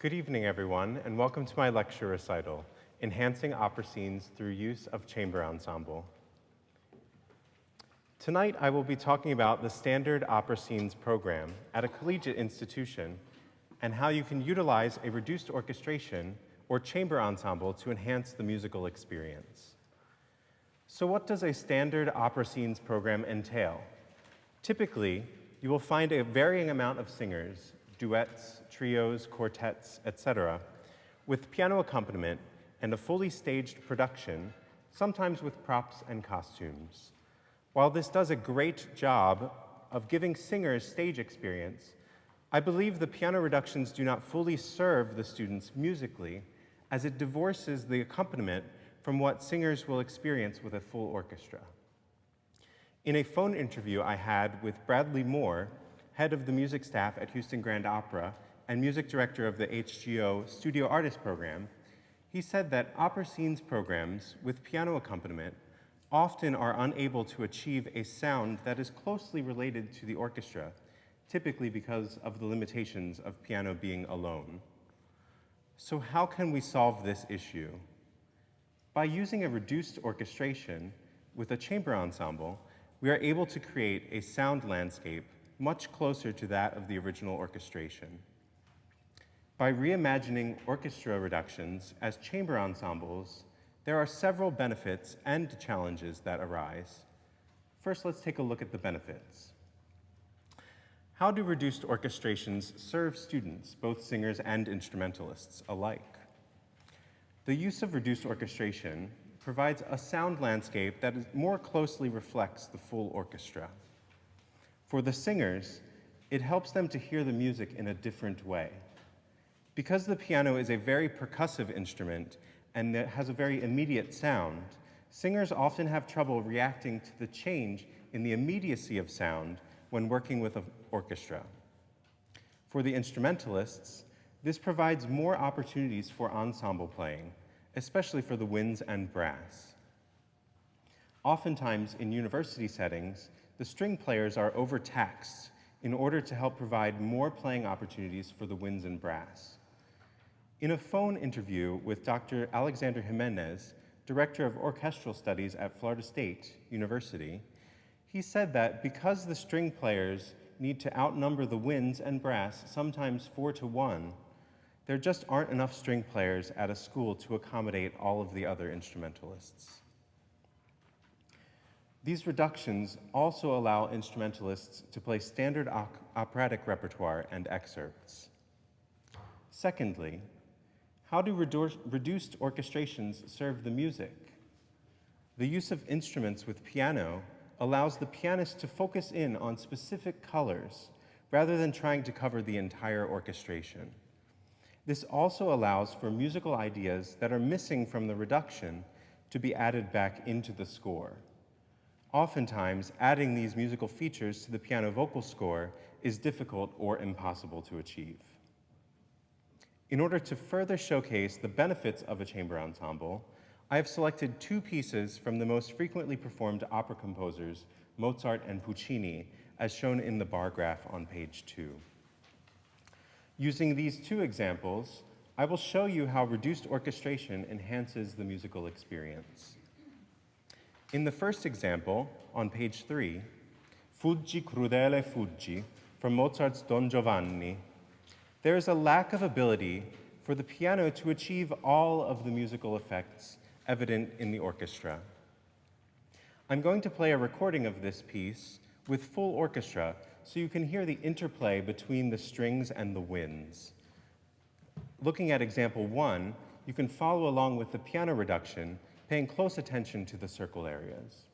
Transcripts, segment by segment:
Good evening, everyone, and welcome to my lecture recital, Enhancing Opera Scenes Through Use of Chamber Ensemble. Tonight, I will be talking about the Standard Opera Scenes program at a collegiate institution and how you can utilize a reduced orchestration or chamber ensemble to enhance the musical experience. So what does a Standard Opera Scenes program entail? Typically, you will find a varying amount of singers, duets, trios, quartets, etc., with piano accompaniment and a fully staged production, sometimes with props and costumes. While this does a great job of giving singers stage experience, I believe the piano reductions do not fully serve the students musically, as it divorces the accompaniment from what singers will experience with a full orchestra. In a phone interview I had with Bradley Moore, head of the music staff at Houston Grand Opera and music director of the HGO Studio Artist Program, he said that opera scenes programs with piano accompaniment often are unable to achieve a sound that is closely related to the orchestra, typically because of the limitations of piano being alone. So how can we solve this issue? By using a reduced orchestration with a chamber ensemble, we are able to create a sound landscape much closer to that of the original orchestration. By reimagining orchestra reductions as chamber ensembles, there are several benefits and challenges that arise. First, let's take a look at the benefits. How do reduced orchestrations serve students, both singers and instrumentalists, alike? The use of reduced orchestration provides a sound landscape that more closely reflects the full orchestra. For the singers, it helps them to hear the music in a different way. Because the piano is a very percussive instrument and it has a very immediate sound, singers often have trouble reacting to the change in the immediacy of sound when working with an orchestra. For the instrumentalists, this provides more opportunities for ensemble playing, especially for the winds and brass. Oftentimes, in university settings, the string players are overtaxed in order to help provide more playing opportunities for the winds and brass. In a phone interview with Dr. Alexander Jimenez, Director of Orchestral Studies at Florida State University, he said that because the string players need to outnumber the winds and brass, sometimes 4-to-1, there just aren't enough string players at a school to accommodate all of the other instrumentalists. These reductions also allow instrumentalists to play standard operatic repertoire and excerpts. Secondly, how do reduced orchestrations serve the music? The use of instruments with piano allows the pianist to focus in on specific colors rather than trying to cover the entire orchestration. This also allows for musical ideas that are missing from the reduction to be added back into the score. Oftentimes, adding these musical features to the piano vocal score is difficult or impossible to achieve. In order to further showcase the benefits of a chamber ensemble, I have selected two pieces from the most frequently performed opera composers, Mozart and Puccini, as shown in the bar graph on page 2. Using these two examples, I will show you how reduced orchestration enhances the musical experience. In the first example, on page 3, Fuggi crudele fuggi, from Mozart's Don Giovanni, there is a lack of ability for the piano to achieve all of the musical effects evident in the orchestra. I'm going to play a recording of this piece with full orchestra so you can hear the interplay between the strings and the winds. Looking at example 1, you can follow along with the piano reduction, paying close attention to the circle areas.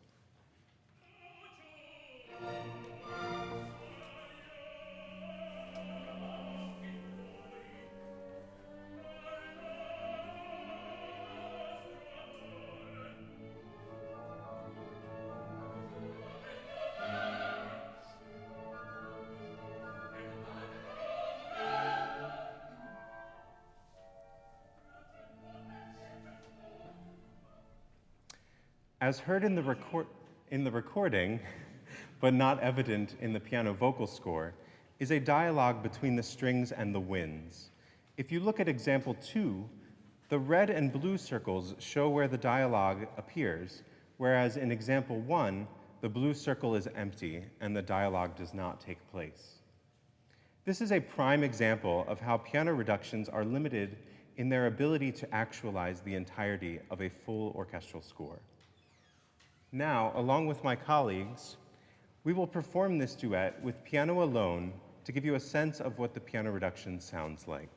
As heard in the recording, but not evident in the piano vocal score, is a dialogue between the strings and the winds. If you look at example 2, the red and blue circles show where the dialogue appears, whereas in example 1, the blue circle is empty and the dialogue does not take place. This is a prime example of how piano reductions are limited in their ability to actualize the entirety of a full orchestral score. Now, along with my colleagues, we will perform this duet with piano alone to give you a sense of what the piano reduction sounds like.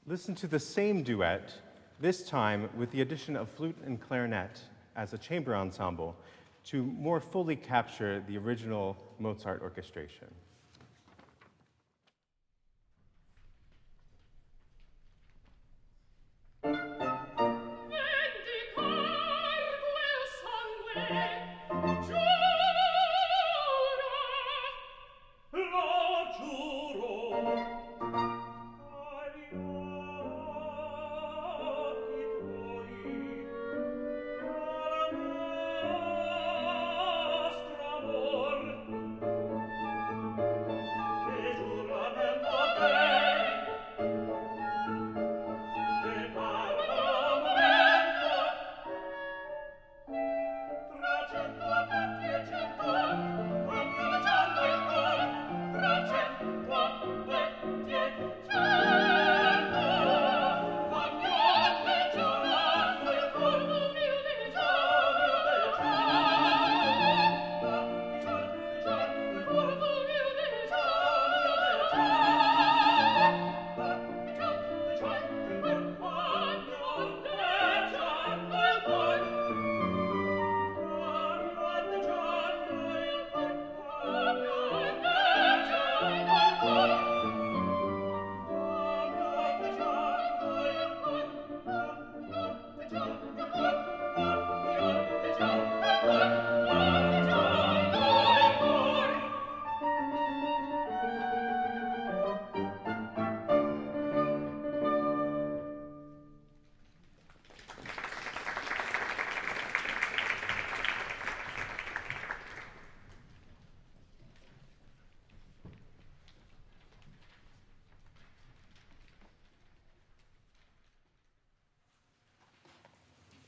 Listen to the same duet, this time with the addition of flute and clarinet as a chamber ensemble to more fully capture the original Mozart orchestration.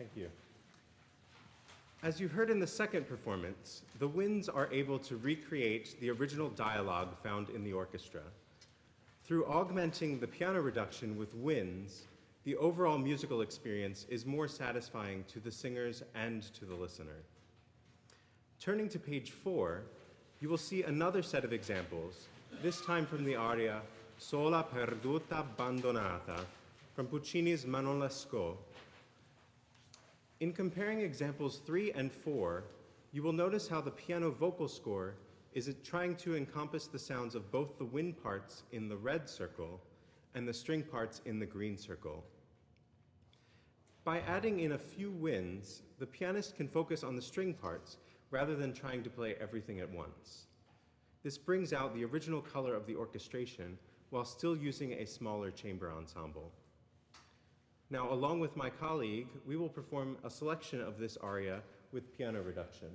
Thank you. As you heard in the second performance, the winds are able to recreate the original dialogue found in the orchestra. Through augmenting the piano reduction with winds, the overall musical experience is more satisfying to the singers and to the listener. Turning to page 4, you will see another set of examples, this time from the aria Sola perduta abbandonata from Puccini's Manon Lescaut. In comparing examples 3 and 4, you will notice how the piano vocal score is it trying to encompass the sounds of both the wind parts in the red circle and the string parts in the green circle. By adding in a few winds, the pianist can focus on the string parts rather than trying to play everything at once. This brings out the original color of the orchestration while still using a smaller chamber ensemble. Now, along with my colleague, we will perform a selection of this aria with piano reduction.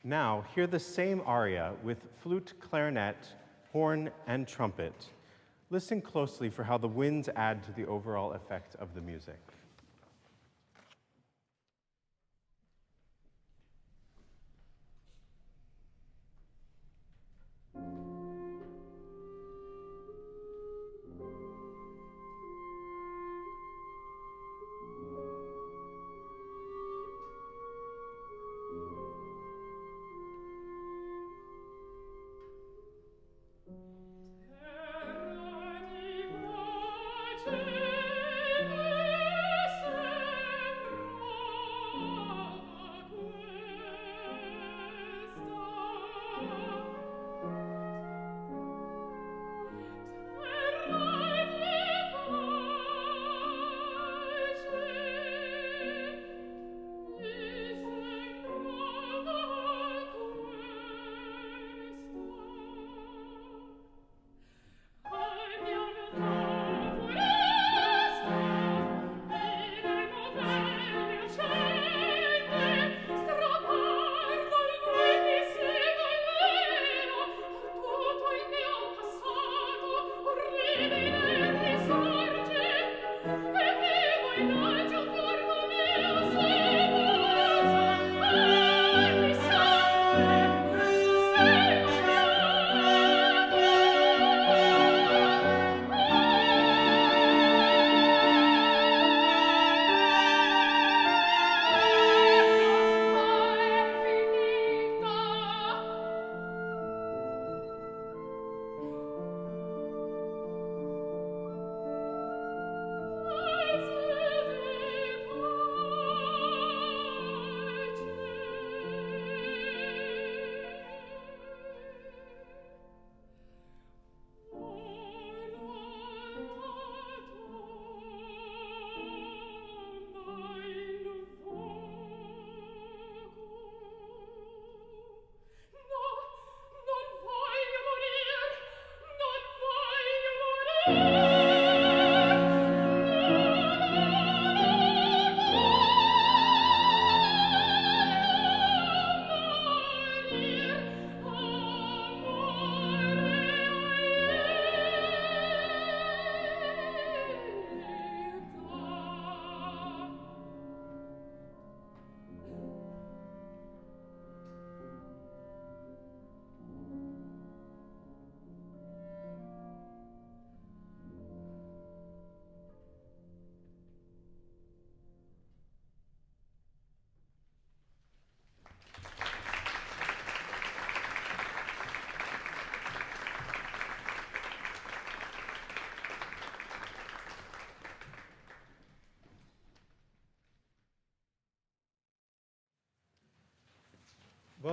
Now, hear the same aria with flute, clarinet, horn, and trumpet. Listen closely for how the winds add to the overall effect of the music.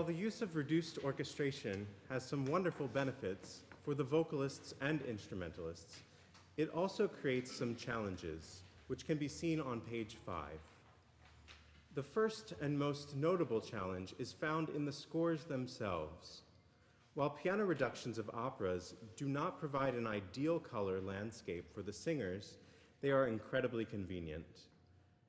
while the use of reduced orchestration has some wonderful benefits for the vocalists and instrumentalists, it also creates some challenges, which can be seen on page 5. The first and most notable challenge is found in the scores themselves. While piano reductions of operas do not provide an ideal color landscape for the singers, they are incredibly convenient.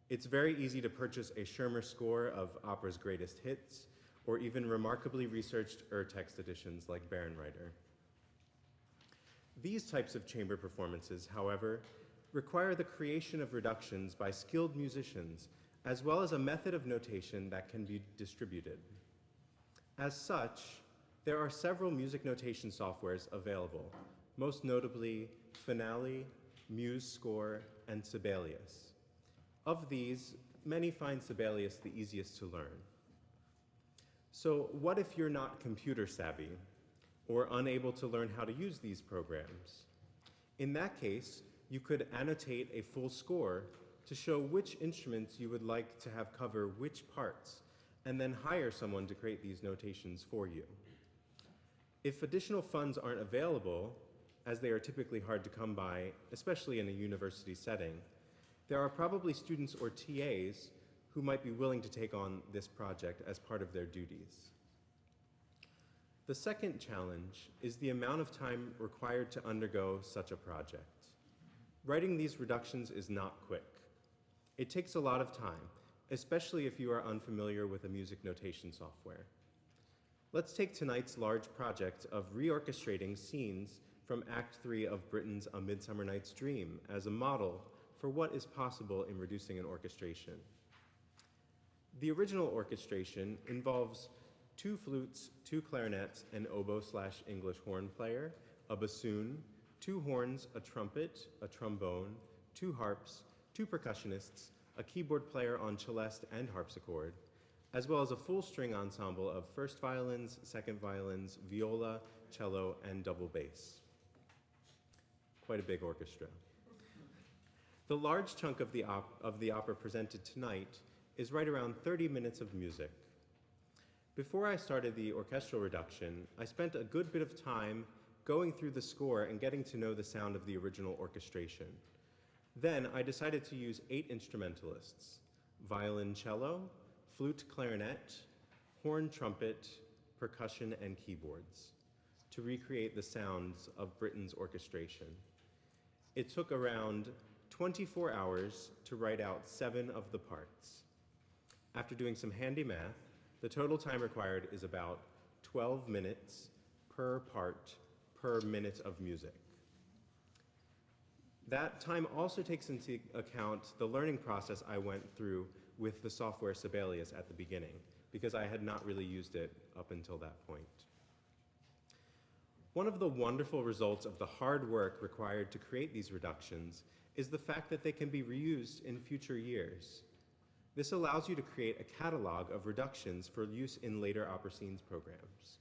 It's very easy to purchase a Schirmer score of opera's greatest hits, or even remarkably researched text editions like Bärenreiter. These types of chamber performances, however, require the creation of reductions by skilled musicians, as well as a method of notation that can be distributed. As such, there are several music notation softwares available, most notably Finale, MuseScore, and Sibelius. Of these, many find Sibelius the easiest to learn. So what if you're not computer savvy or unable to learn how to use these programs? In that case, you could annotate a full score to show which instruments you would like to have cover which parts, and then hire someone to create these notations for you. If additional funds aren't available, as they are typically hard to come by, especially in a university setting, there are probably students or TAs who might be willing to take on this project as part of their duties. The second challenge is the amount of time required to undergo such a project. Writing these reductions is not quick. It takes a lot of time, especially if you are unfamiliar with a music notation software. Let's take tonight's large project of reorchestrating scenes from Act 3 of Britten's A Midsummer Night's Dream as a model for what is possible in reducing an orchestration. The original orchestration involves 2 flutes, 2 clarinets, an oboe/English horn player, a bassoon, 2 horns, a trumpet, a trombone, 2 harps, 2 percussionists, a keyboard player on celeste and harpsichord, as well as a full string ensemble of first violins, second violins, viola, cello, and double bass. Quite a big orchestra. The large chunk of the opera presented tonight is right around 30 minutes of music. Before I started the orchestral reduction, I spent a good bit of time going through the score and getting to know the sound of the original orchestration. Then I decided to use 8 instrumentalists: violin, cello, flute, clarinet, horn, trumpet, percussion, and keyboards to recreate the sounds of Britten's orchestration. It took around 24 hours to write out 7 of the parts. After doing some handy math, the total time required is about 12 minutes per part per minute of music. That time also takes into account the learning process I went through with the software Sibelius at the beginning, because I had not really used it up until that point. One of the wonderful results of the hard work required to create these reductions is the fact that they can be reused in future years. This allows you to create a catalog of reductions for use in later opera scenes programs.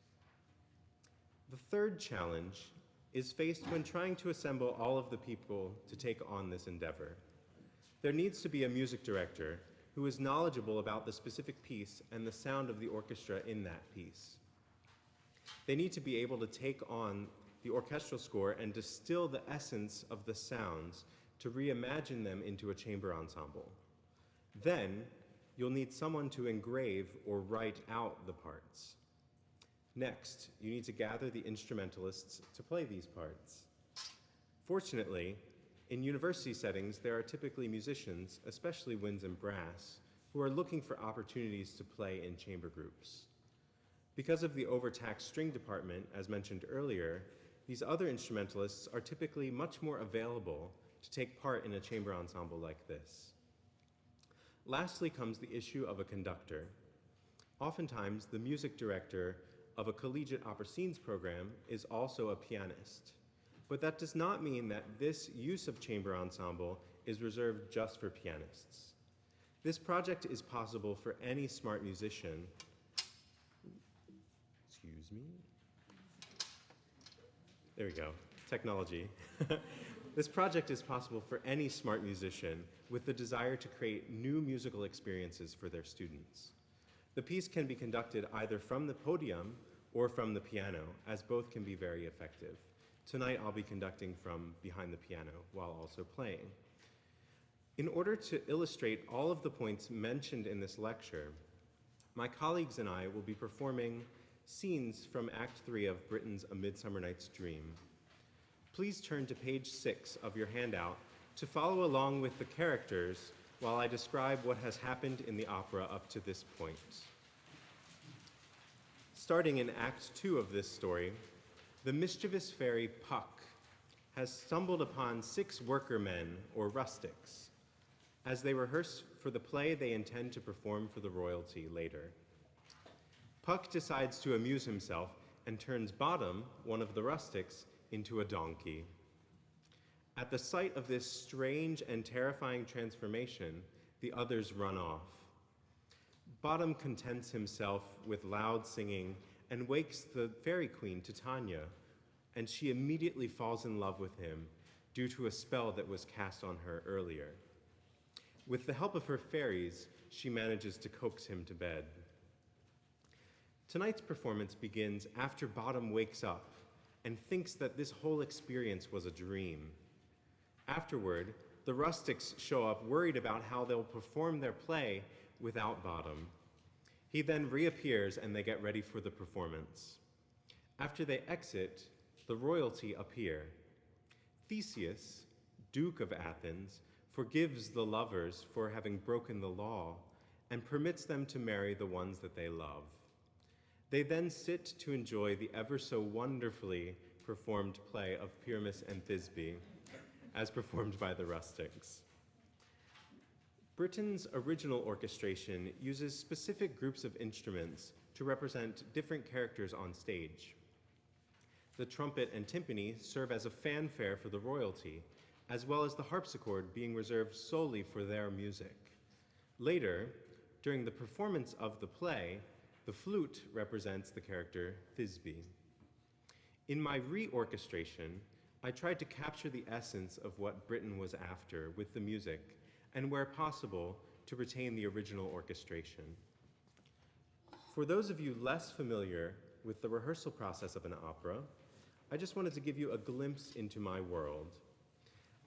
The third challenge is faced when trying to assemble all of the people to take on this endeavor. There needs to be a music director who is knowledgeable about the specific piece and the sound of the orchestra in that piece. They need to be able to take on the orchestral score and distill the essence of the sounds to reimagine them into a chamber ensemble. Then, you'll need someone to engrave or write out the parts. Next, you need to gather the instrumentalists to play these parts. Fortunately, in university settings, there are typically musicians, especially winds and brass, who are looking for opportunities to play in chamber groups. Because of the overtaxed string department, as mentioned earlier, these other instrumentalists are typically much more available to take part in a chamber ensemble like this. Lastly comes the issue of a conductor. Oftentimes, the music director of a collegiate opera scenes program is also a pianist. But that does not mean that this use of chamber ensemble is reserved just for pianists. This project is possible for any smart musician. Excuse me. There we go, technology. This project is possible for any smart musician with the desire to create new musical experiences for their students. The piece can be conducted either from the podium or from the piano, as both can be very effective. Tonight I'll be conducting from behind the piano while also playing. In order to illustrate all of the points mentioned in this lecture, my colleagues and I will be performing scenes from Act 3 of Britten's A Midsummer Night's Dream. Please turn to page 6 of your handout to follow along with the characters while I describe what has happened in the opera up to this point. Starting in Act 2 of this story, the mischievous fairy Puck has stumbled upon 6 worker men, or rustics, as they rehearse for the play they intend to perform for the royalty later. Puck decides to amuse himself and turns Bottom, one of the rustics, into a donkey. At the sight of this strange and terrifying transformation, the others run off. Bottom contents himself with loud singing and wakes the fairy queen, Titania, and she immediately falls in love with him due to a spell that was cast on her earlier. With the help of her fairies, she manages to coax him to bed. Tonight's performance begins after Bottom wakes up and thinks that this whole experience was a dream. Afterward, the rustics show up worried about how they'll perform their play without Bottom. He then reappears and they get ready for the performance. After they exit, the royalty appear. Theseus, Duke of Athens, forgives the lovers for having broken the law and permits them to marry the ones that they love. They then sit to enjoy the ever so wonderfully performed play of Pyramus and Thisbe, as performed by the rustics. Britten's original orchestration uses specific groups of instruments to represent different characters on stage. The trumpet and timpani serve as a fanfare for the royalty, as well as the harpsichord being reserved solely for their music. Later, during the performance of the play, the flute represents the character Thisbe. In my reorchestration, I tried to capture the essence of what Britten was after with the music, and where possible, to retain the original orchestration. For those of you less familiar with the rehearsal process of an opera, I just wanted to give you a glimpse into my world.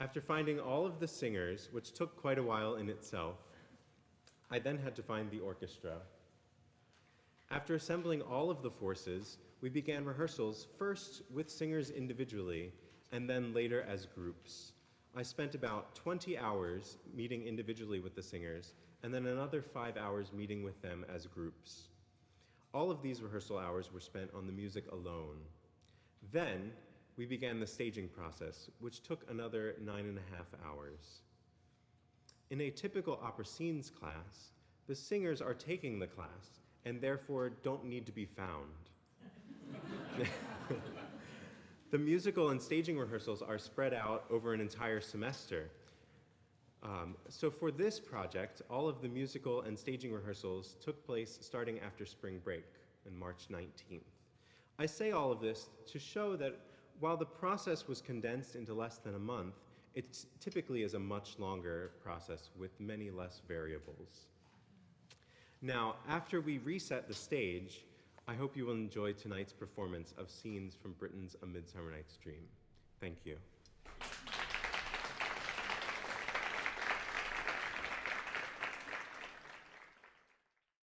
After finding all of the singers, which took quite a while in itself, I then had to find the orchestra. After assembling all of the forces, we began rehearsals first with singers individually, and then later as groups. I spent about 20 hours meeting individually with the singers, and then another 5 hours meeting with them as groups. All of these rehearsal hours were spent on the music alone. Then, we began the staging process, which took another 9.5 hours. In a typical opera scenes class, the singers are taking the class, and therefore don't need to be found. The musical and staging rehearsals are spread out over an entire semester. So for this project, all of the musical and staging rehearsals took place starting after spring break on March 19th. I say all of this to show that while the process was condensed into less than a month, it typically is a much longer process with many less variables. Now, after we reset the stage, I hope you will enjoy tonight's performance of scenes from Britten's A Midsummer Night's Dream. Thank you.